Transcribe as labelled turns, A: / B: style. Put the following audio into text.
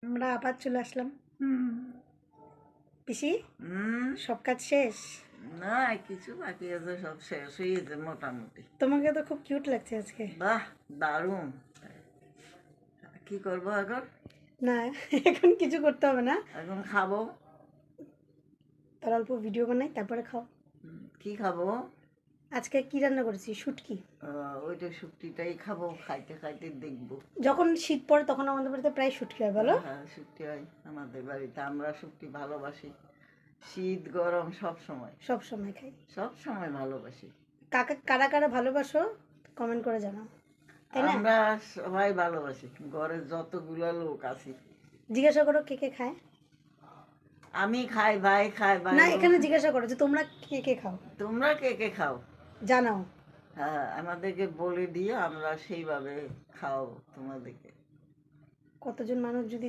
A: আমরা আবার চলে আসলাম। পিসি,
B: হুম।
A: সব কাজ শেষ?
B: না, কিছু বাকি আছে, সব শেষ হয়েছে মোটামুটি।
A: তোমাকে তো খুব কিউট লাগছে আজকে।
B: বাহ, দারুণ। কি করবো এখন?
A: না, এখন কিছু করতে হবে না।
B: এখন খাবো।
A: তার অল্প ভিডিও বানাই, তারপরে খাও।
B: কি খাবো?
A: আজকে কি রান্না করেছি? শুটকি।
B: ওইটা শুক্তিটাই খাবো, খাইতে খাইতে দেখবো।
A: যখন শীত পড়ে তখন আমাদের বাড়িতে প্রায় শুটকি হয়, বলো।
B: হ্যাঁ, শুক্তি হয় আমাদের বাড়িতে, আমরা শুক্তি ভালোবাসি। শীত গরম সব সময়,
A: সব সময় খাই।
B: সব সময় ভালোবাসি।
A: কাকা কারা কারা ভালোবাসো কমেন্ট করে জানাও, তাই না?
B: আমরা সবাই ভালোবাসি, ঘরের যতগুলো লোক আছি।
A: জিজ্ঞাসা করো কে কে খায়।
B: আমি খাই, ভাই খাই, ভাই
A: না,
B: বোন।
A: এখানে জিজ্ঞাসা করো যে তোমরা কে কে খাও,
B: তোমরা কে কে খাও?
A: জানাও।
B: হ্যাঁ, আমাদেরকে বলে দিয়ে আমরা সেইভাবে খাও তোমাদেরকে।
A: কতজন মানুষ যদি